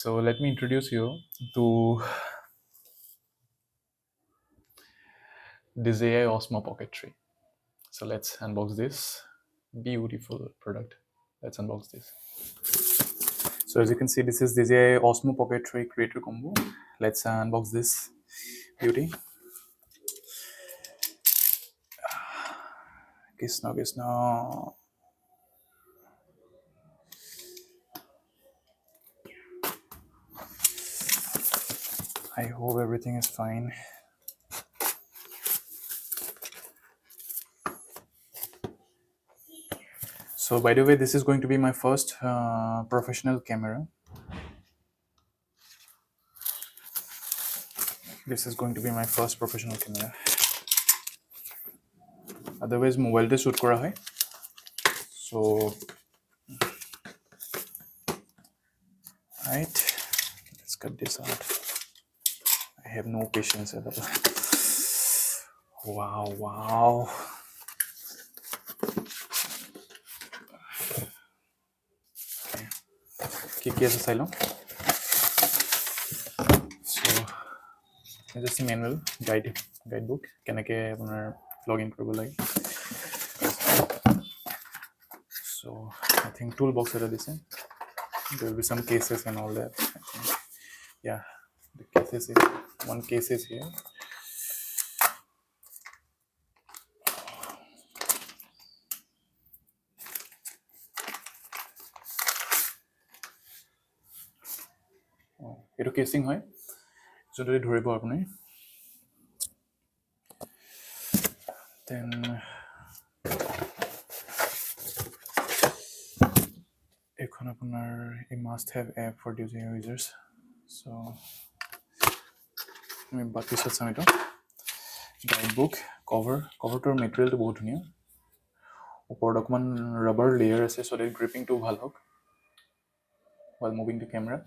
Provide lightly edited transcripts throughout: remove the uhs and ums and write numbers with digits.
So let me introduce you to DJI Osmo Pocket 3. So let's unbox this beautiful product. Let's unbox this. So as you can see, this is DJI Osmo Pocket 3 Creator Combo. Let's unbox this beauty. Krishna. I hope everything is fine. So by the way, this is going to be my first professional camera. This is going to be my first professional camera. Otherwise, mobile te shoot kora hai. So, right, let's cut this out. I have no patience at all. Wow. কি আছে চাই লওঁ so just a manual guidebook কেনেকৈ আপোনাৰ log in কৰিব লাগে so I think toolbox এটা দিছে there will be some cases and all that yeah the cases is one case is here এইটো কেচিং হয় যদি ধৰিব আপুনি then এখন আপোনাৰ a must have app for DJI users so আমি বাকি সব চাম এটা guidebook coverটোৰ মেটেৰিয়েলটো বহুত ধুনীয়া ওপৰত অকমান ৰাবাৰ লেয়াৰ আছে so that grippingটো ভাল হওক while moving the camera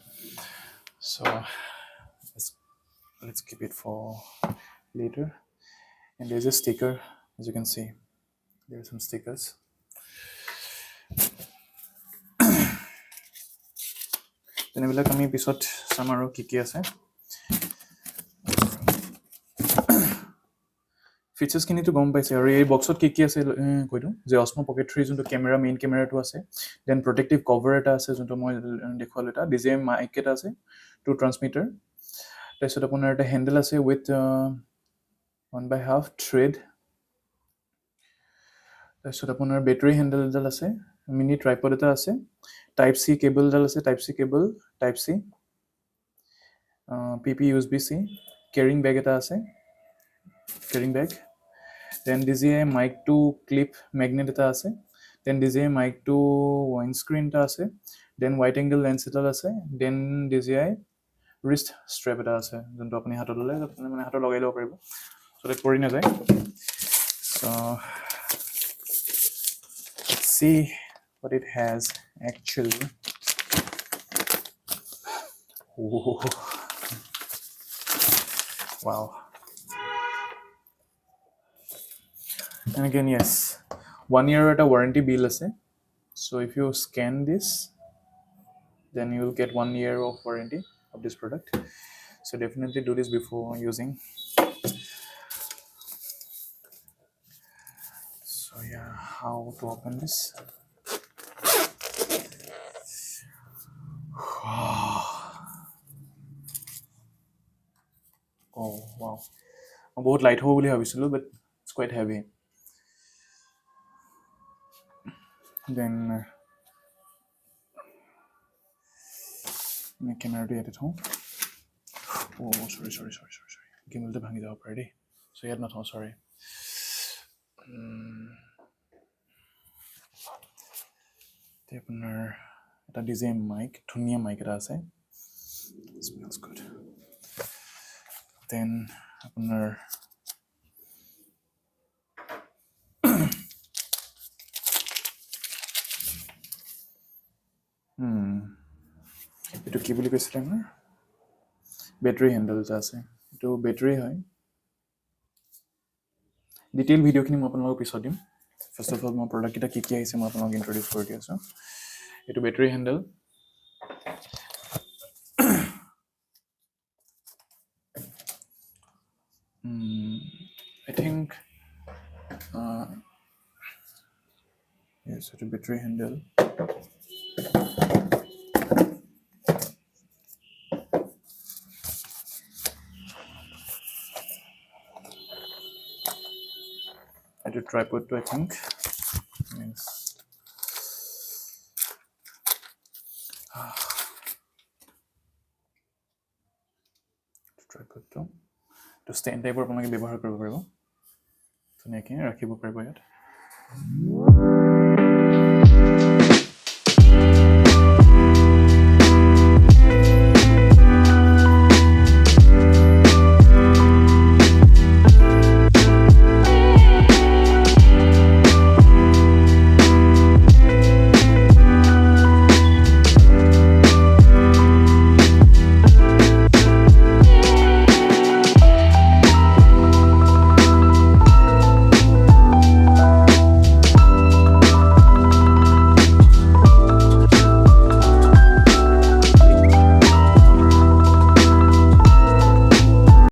so let's keep it for later and there's a sticker as you can see there are some stickers তেনেবিলাক আমি পিছত চাম আৰু কি আছে ফিচাৰ্স খিনি তো গম পাইছে আৰু এই বক্সত কি আছে কৈ দিওঁ যে Osmo Pocket 3 যোনটো কেমেৰা মেইন কেমেৰাটো আছে দেন প্ৰটেক্টিভ কভাৰ এটা আছে যোনটো মই দেখুৱালো এটা DJI মাইক এটা আছে টু ট্ৰান্সমিটাৰ তাৰপিছত আপোনাৰ এটা হেন্ডেল আছে উইথ 1/2 থ্ৰেড তাৰপিছত আপোনাৰ বেটাৰী হেন্ডেল এডাল আছে মিনি ট্ৰাইপড এটা আছে টাইপ চি কেবল এডাল আছে type C PP USB C carrying bag এটা আছে carrying bag then DJI mic to clip magnet eta ase then DJI mic to windscreen ta ase then wide angle lens eta ase then DJI wrist strap eta ase jonto apni hatot lole apni mane hatot logai lobo paribo so let pori na jay so let's see what it has actually oh. Wow. And again, yes, 1 year at a warranty bill. So if you scan this, then you will get 1 year of warranty of this product. So definitely do this before using. So yeah, how to open this? Oh wow, बहुत light हो बोली भाविছিলোঁ, but it's quite heavy. Then मैं camera to edit हूँ. Oh sorry. Gimbal तो भांगी जाओ पड़े. So यार not हूँ sorry. ते अपना এটা DJI mic, ধুনীয়া mic এটা আছে. Smells good. Then আপোনাৰ এটো কি বুলি কৈছিলে আমাৰ বেটাৰী হেন্ডেল আছে এটো বেটাৰী হয় ডিটেইল ভিডিওখিনি মই আপোনালোকক পিছত দিম ফাৰ্স্ট অফ অল মই প্ৰডাক্ট এটা কি আহিছে মই আপোনালোকক ইন্ট্ৰোডিউস কৰি দিছো এটো battery হেন্ডেল I think yes, it's a battery handle. It's a tripod too, I think. Yes. Tripod to stand type আপোনালোকে ব্যৱহাৰ কৰিব পাৰিব ধুনীয়াকৈ ৰাখিব পাৰিব ইয়াত